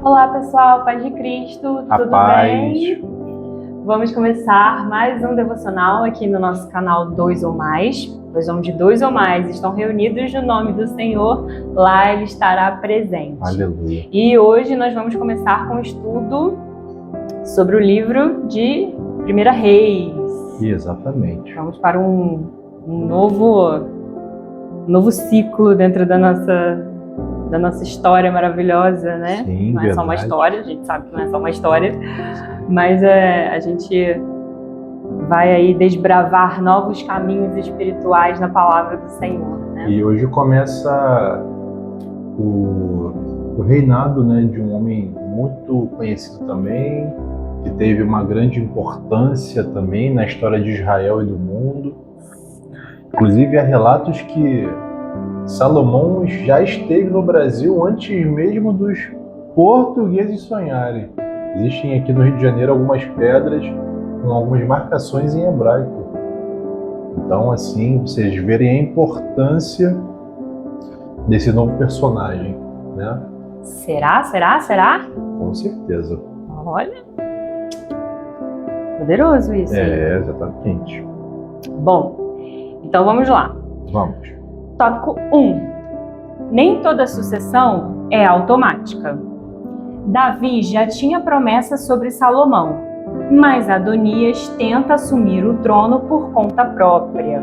Olá pessoal, paz de Cristo, A tudo paz. bem? Vamos começar mais um devocional aqui no nosso canal Dois ou Mais. Pois onde dois ou mais estão reunidos no nome do Senhor, lá Ele estará presente. Aleluia. E hoje nós vamos começar com um estudo sobre o livro de 1 Reis. Exatamente. Vamos para um novo ciclo dentro da nossa história maravilhosa, né? Sim, não é só uma verdade. história, a gente sabe que não é só uma história, mas a gente vai aí desbravar novos caminhos espirituais na palavra do Senhor, né? E hoje começa o reinado, né, de um homem muito conhecido também, que teve uma grande importância também na história de Israel e do mundo. Inclusive há relatos que Salomão já esteve no Brasil antes mesmo dos portugueses sonharem. Existem aqui no Rio de Janeiro algumas pedras com algumas marcações em hebraico. Então, assim, vocês verem a importância desse novo personagem, né? Será? Com certeza. Olha, poderoso isso. É, exatamente. Bom, então vamos lá. Vamos. Tópico 1. Nem toda sucessão é automática. Davi já tinha promessa sobre Salomão, mas Adonias tenta assumir o trono por conta própria.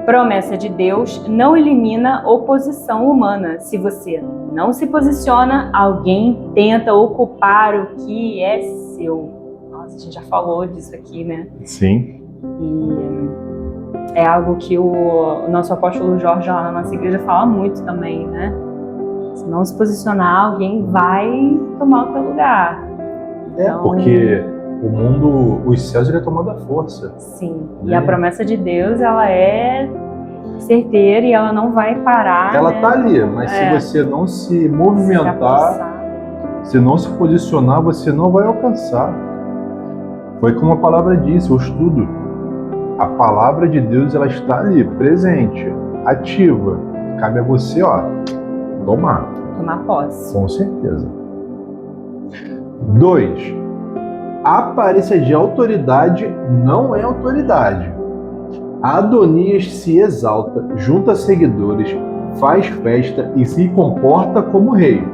Promessa de Deus não elimina oposição humana. Se você não se posiciona, alguém tenta ocupar o que é seu. Nossa, a gente já falou disso aqui, né? Sim. E é algo que o nosso apóstolo Jorge lá na nossa igreja fala muito também, né? Se não se posicionar, alguém vai tomar o teu lugar. Então, Porque o mundo, os céus, ele é tomado à força. sim. E a promessa de Deus, ela é certeira e ela não vai parar. Ela né? tá ali, mas se você não se movimentar, se não se posicionar, você não vai alcançar. Foi como a palavra disse, o estudo. A palavra de Deus, ela está ali, presente, ativa. Cabe a você, tomar posse. Com certeza. 2. A aparência de autoridade não é autoridade. Adonias se exalta, junta seguidores, faz festa e se comporta como rei.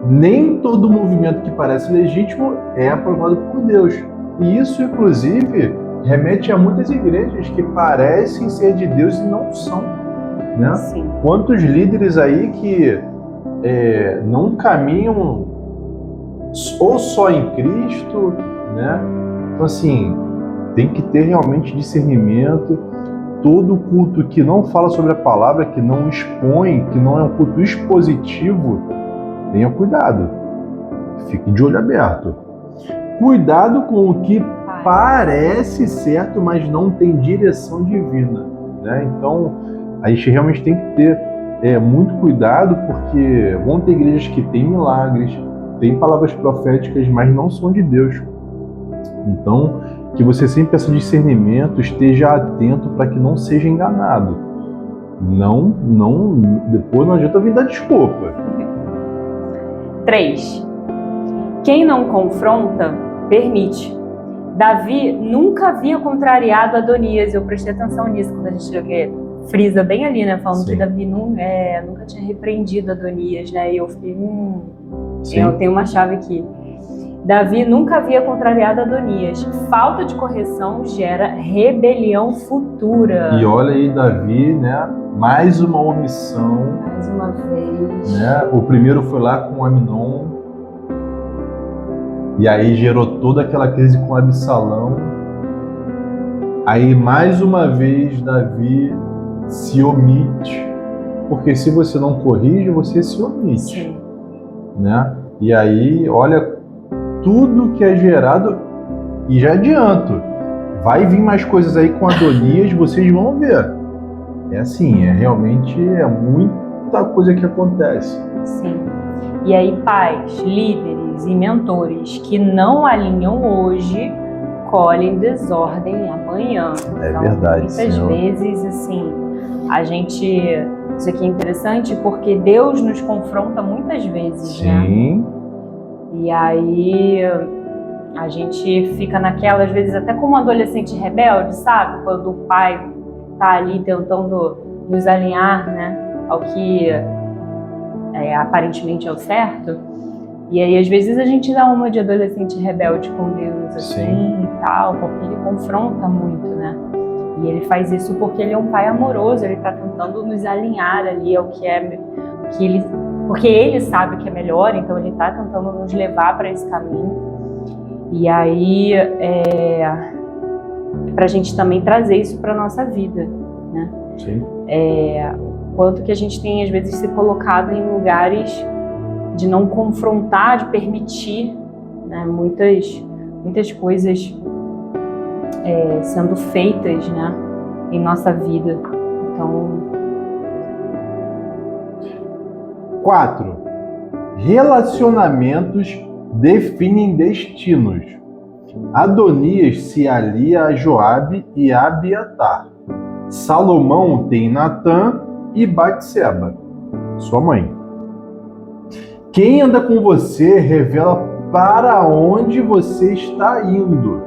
Nem todo movimento que parece legítimo é aprovado por Deus. E isso, inclusive, remete a muitas igrejas que parecem ser de Deus e não são, né? Sim. Quantos líderes aí que não caminham ou só em Cristo, né? Então, assim, tem que ter realmente discernimento. Todo culto que não fala sobre a palavra, que não expõe, que não é um culto expositivo, tenha cuidado. Fique de olho aberto. Cuidado com o que parece certo, mas não tem direção divina, né? Então, a gente realmente tem que ter muito cuidado, porque vão ter igrejas que têm milagres, têm palavras proféticas, mas não são de Deus. Então, que você sempre peça discernimento, esteja atento para que não seja enganado. Depois não adianta vir dar desculpa. 3. Quem não confronta, permite. Davi nunca havia contrariado Adonias. Eu prestei atenção nisso quando a gente frisa bem ali, né? Falando Sim. que Davi nunca tinha repreendido Adonias, né? E eu fiquei, eu tenho uma chave aqui. Davi nunca havia contrariado Adonias. Falta de correção gera rebelião futura. E olha aí, Davi, né? Mais uma omissão. Mais uma vez. Né? O primeiro foi lá com Amnon. E aí gerou toda aquela crise com Absalão. Aí, mais uma vez, Davi se omite. Porque se você não corrige, você se omite. Sim. Né? E aí, olha tudo que é gerado. E já adianto, vai vir mais coisas aí com Adonias, vocês vão ver. É assim, realmente muita coisa que acontece. Sim. E aí, pais, líderes e mentores que não alinham hoje, colhem desordem amanhã. É verdade, muitas Senhor. vezes, assim, a gente... Isso aqui é interessante porque Deus nos confronta muitas vezes, né? Sim. E aí a gente fica naquela, às vezes até como um adolescente rebelde, sabe? Quando o pai tá ali tentando nos alinhar, né, ao que aparentemente é o certo. E aí às vezes a gente dá uma de adolescente rebelde com Deus, assim, Sim. e tal, porque ele confronta muito, né? E ele faz isso porque ele é um pai amoroso, ele tá tentando nos alinhar ali ao que é, porque ele sabe que é melhor, então ele tá tentando nos levar para esse caminho. E aí pra gente também trazer isso pra nossa vida, né? Sim. Quanto que a gente tem às vezes se colocado em lugares de não confrontar, de permitir, né, muitas coisas sendo feitas, né, em nossa vida. Então, 4. Relacionamentos definem destinos. Adonias se alia a Joabe e a Abiatar. Salomão tem Natã e Batseba, sua mãe. Quem anda com você revela para onde você está indo.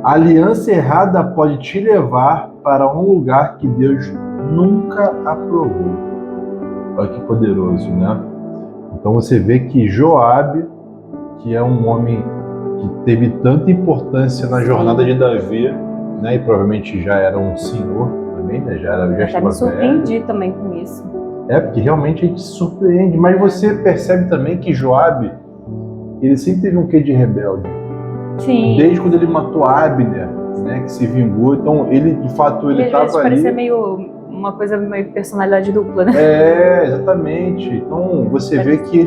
A aliança errada pode te levar para um lugar que Deus nunca aprovou. Olha que poderoso, né? Então você vê que Joabe, que é um homem que teve tanta importância na jornada de Davi, né? E provavelmente já era um senhor também, né? Já estava velho. Me surpreendi também com isso. Porque realmente a gente se surpreende. Mas você percebe também que Joabe, ele sempre teve um quê de rebelde. Sim. Desde quando ele matou Abner, né? Que se vingou. Então ele, de fato, ele estava ali. Parecia meio uma coisa meio personalidade dupla, né? Exatamente. Então você vê que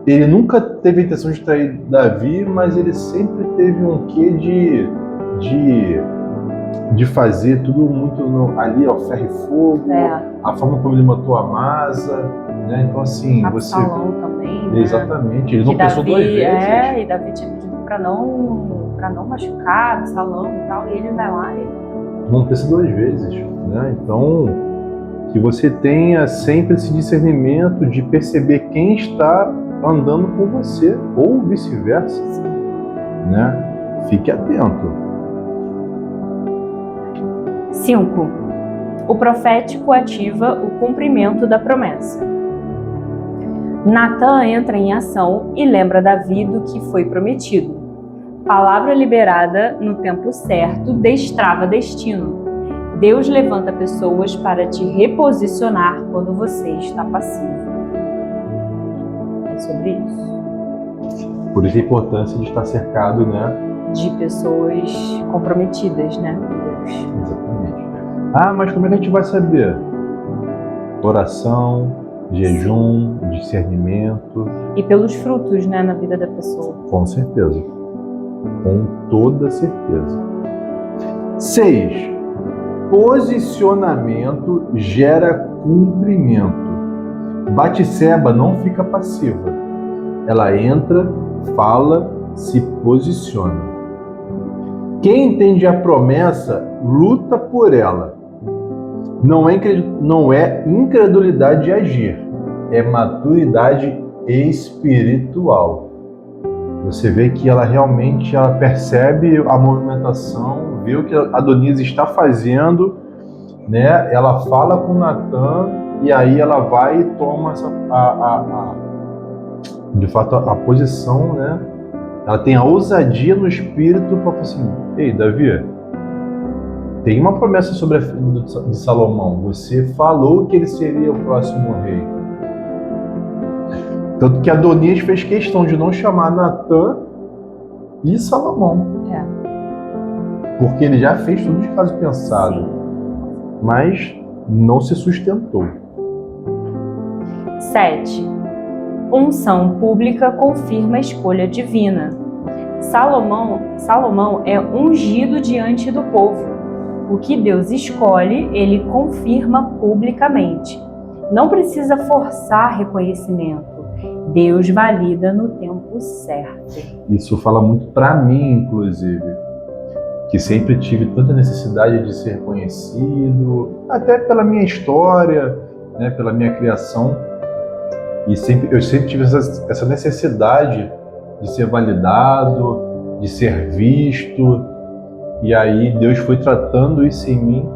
ele nunca teve a intenção de trair Davi, mas ele sempre teve um quê de fazer tudo muito ali ao ferro e fogo, a forma como ele matou Amasa, né? Então assim, Absalão também, né? Exatamente, ele não pensou duas vezes. E Davi tinha pedido para não machucar Absalão e tal, e ele vai lá e não pensa duas vezes, né? Então que você tenha sempre esse discernimento de perceber quem está andando com você ou vice-versa, né? Fique atento. 5. O profético ativa o cumprimento da promessa. Natã entra em ação e lembra Davi do que foi prometido. Palavra liberada no tempo certo destrava destino. Deus levanta pessoas para te reposicionar quando você está passivo. É sobre isso. Por isso a importância de estar cercado, né? De pessoas comprometidas, né, com Deus. Exatamente. Mas como é que a gente vai saber? Oração, jejum, discernimento. E pelos frutos, né, na vida da pessoa. Com certeza. Com toda certeza. 6. Posicionamento gera cumprimento. Batseba não fica passiva. Ela entra, fala, se posiciona. Quem entende a promessa, luta por ela. Não é incredulidade de agir, é maturidade espiritual. Você vê que ela realmente percebe a movimentação, vê o que Adonias está fazendo, né? Ela fala com Natã e aí ela vai e toma de fato a posição, né? Ela tem a ousadia no espírito para falar assim: ei, Davi, tem uma promessa sobre a filha de Salomão. Você falou que ele seria o próximo rei. Tanto que Adonias fez questão de não chamar Natã e Salomão. Porque ele já fez tudo de caso pensado. Sim. Mas não se sustentou. 7. Unção pública confirma a escolha divina. Salomão é ungido diante do povo. O que Deus escolhe, ele confirma publicamente. Não precisa forçar reconhecimento. Deus valida no tempo certo. Isso fala muito para mim, inclusive, que sempre tive tanta necessidade de ser reconhecido, até pela minha história, né, pela minha criação. E eu sempre tive essa necessidade de ser validado, de ser visto. E aí Deus foi tratando isso em mim.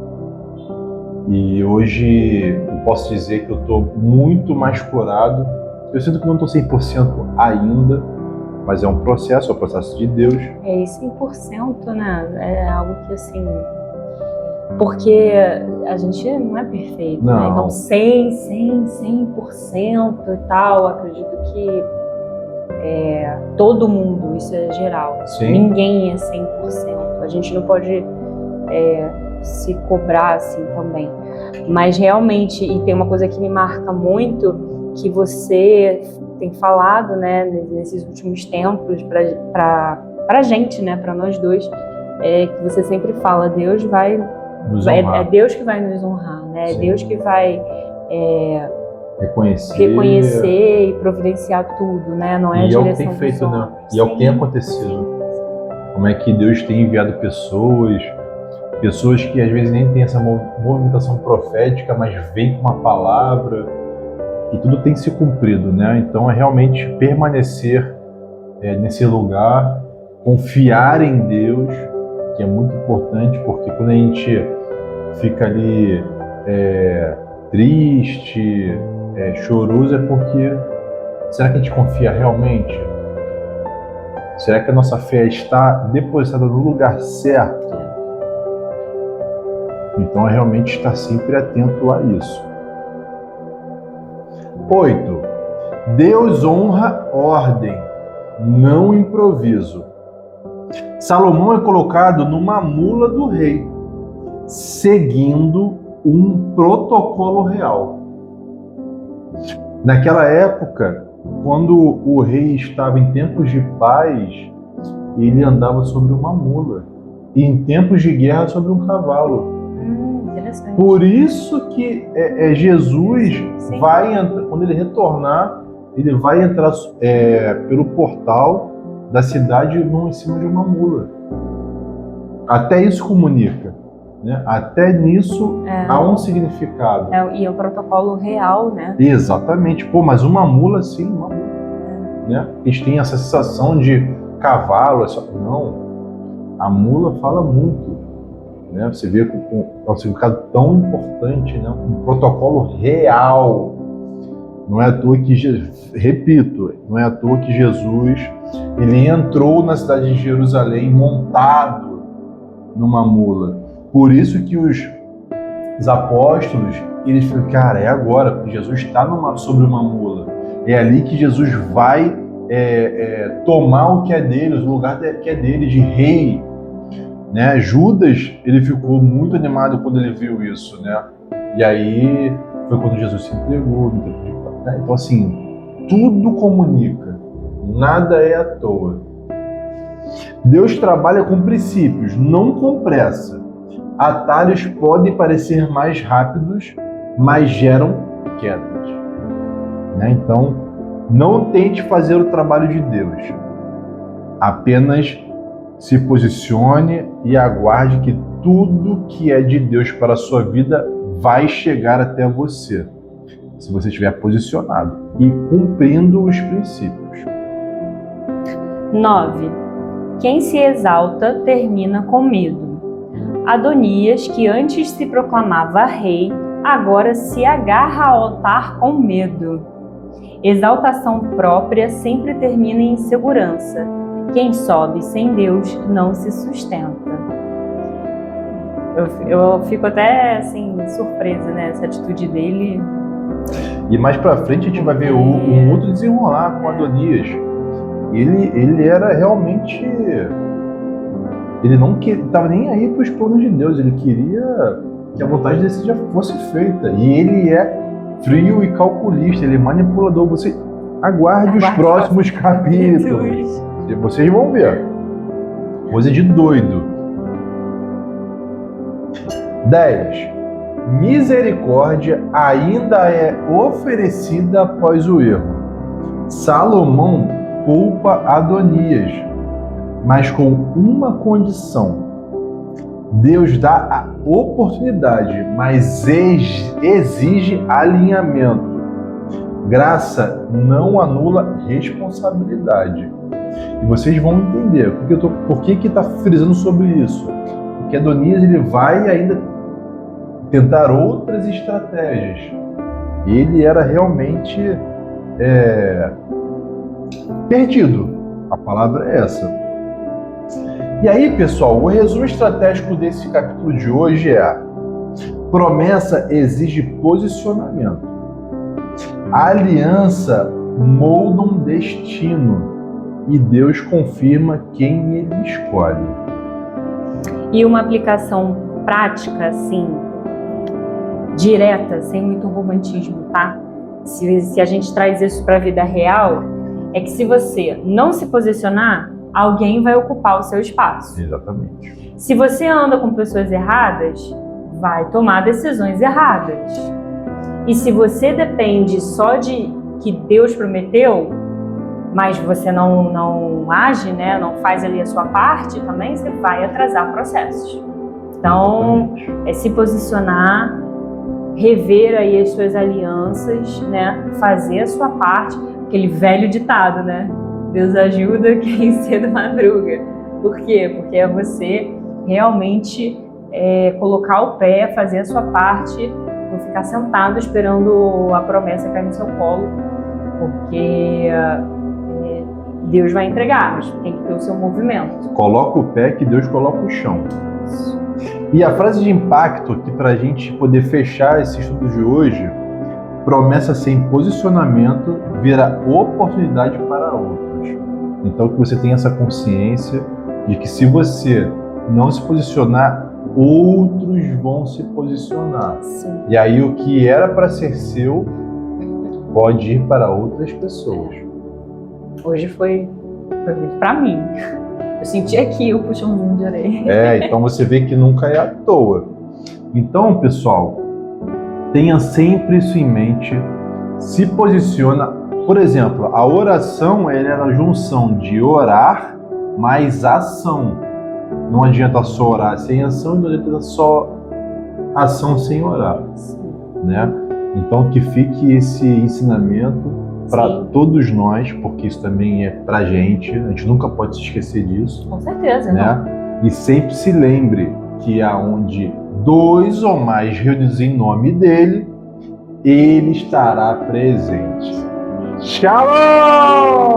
E hoje eu posso dizer que eu estou muito mais curado. Eu sinto que não estou 100% ainda, mas é um processo de Deus. É, e 100%, né? É algo que, assim... Porque a gente não é perfeito, Não. né? Então 100% e tal, acredito que todo mundo, isso é geral. Sim. Ninguém é 100%. A gente não pode se cobrar assim também. Mas realmente, e tem uma coisa que me marca muito, que você tem falado, né, nesses últimos tempos pra gente, né, pra nós dois, que você sempre fala, Deus vai... É Deus que vai nos honrar, né? Sim. É Deus que vai reconhecer e providenciar tudo, né? Não é a e é o que direção tem feito, dos né? homens. E é o que tem acontecido. Como é que Deus tem enviado pessoas que às vezes nem têm essa movimentação profética, mas vem com uma palavra e tudo tem se cumprido, né? Então é realmente permanecer nesse lugar, confiar em Deus, que é muito importante, porque quando a gente fica ali triste, choroso, é porque será que a gente confia realmente? Será que a nossa fé está depositada no lugar certo? Então é realmente estar sempre atento a isso. 8. Deus honra ordem, não improviso. Salomão é colocado numa mula do rei, seguindo um protocolo real. Naquela época, quando o rei estava em tempos de paz, ele andava sobre uma mula. E em tempos de guerra, sobre um cavalo. Interessante. Por isso que Jesus vai entrar, quando ele retornar, ele vai entrar pelo portal da cidade em cima de uma mula. Até isso comunica, né? Até nisso há um significado. E é um protocolo real, né? Exatamente. Pô, mas uma mula, sim, uma mula. Né? Eles têm essa sensação de cavalo. Não, a mula fala muito. Né? Você vê é um significado tão importante, né? Um protocolo real. Não é à toa que, repito, não é à toa que Jesus ele entrou na cidade de Jerusalém montado numa mula. Por isso que os apóstolos, eles falam, cara, é agora, porque Jesus está sobre uma mula. É ali que Jesus vai tomar o que é dele, o lugar que é dele, de rei. Né? Judas, ele ficou muito animado quando ele viu isso, né? E aí foi quando Jesus se entregou. Né? Então, assim, tudo comunica, nada é à toa. Deus trabalha com princípios, não com pressa. Atalhos podem parecer mais rápidos, mas geram quedas. Né? Então, não tente fazer o trabalho de Deus. Apenas se posicione e aguarde que tudo que é de Deus para a sua vida vai chegar até você, se você estiver posicionado e cumprindo os princípios. 9. Quem se exalta termina com medo. Adonias, que antes se proclamava rei, agora se agarra ao altar com medo. Exaltação própria sempre termina em insegurança. Quem sobe sem Deus não se sustenta. Eu fico até assim surpresa, né? Essa atitude dele. E mais pra frente a gente vai ver o outro desenrolar com Adonias. Ele era realmente... Ele não estava nem aí para os planos de Deus. Ele queria que a vontade dele já fosse feita. E ele é frio e calculista. Ele é manipulador. Você aguarde os próximos capítulos. E vocês vão ver. Coisa de doido. 10. Misericórdia ainda é oferecida após o erro. Salomão poupa Adonias, mas com uma condição. Deus dá a oportunidade, mas exige alinhamento. graça não anula responsabilidade. E vocês vão entender por que está frisando sobre isso. Porque Adonias ele vai ainda tentar outras estratégias. Ele era realmente perdido. A palavra é essa. E aí, pessoal, o resumo estratégico desse capítulo de hoje é: promessa exige posicionamento. A aliança molda um destino e Deus confirma quem Ele escolhe. E uma aplicação prática, assim, direta, sem muito romantismo, tá? Se a gente traz isso para a vida real, é que se você não se posicionar, alguém vai ocupar o seu espaço. Exatamente. Se você anda com pessoas erradas, vai tomar decisões erradas. E se você depende só de que Deus prometeu, mas você não age, né, não faz ali a sua parte, também você vai atrasar processos. Então, é se posicionar, rever aí as suas alianças, né, fazer a sua parte, aquele velho ditado, né? Deus ajuda quem cedo madruga. Por quê? Porque é você realmente colocar o pé, fazer a sua parte, não ficar sentado esperando a promessa cair no seu colo, porque Deus vai entregar, mas tem que ter o seu movimento. Coloca o pé que Deus coloca o chão. E a frase de impacto aqui para a gente poder fechar esse estudo de hoje: promessa sem posicionamento vira oportunidade para outros. Então que você tenha essa consciência de que se você não se posicionar, outros vão se posicionar. Sim. E aí o que era para ser seu pode ir para outras pessoas. Hoje foi muito para mim. Eu senti aqui o puxãozinho de orelha. Então você vê que nunca é à toa. Então, pessoal, tenha sempre isso em mente. Se posiciona. Por exemplo, a oração ela é a junção de orar mais ação. Não adianta só orar sem ação e não adianta só ação sem orar. Né? Então que fique esse ensinamento para todos nós, porque isso também é pra gente. A gente nunca pode se esquecer disso. Com certeza, né? E sempre se lembre que aonde 2 ou mais reunidos em nome dele, ele estará presente. Shalom!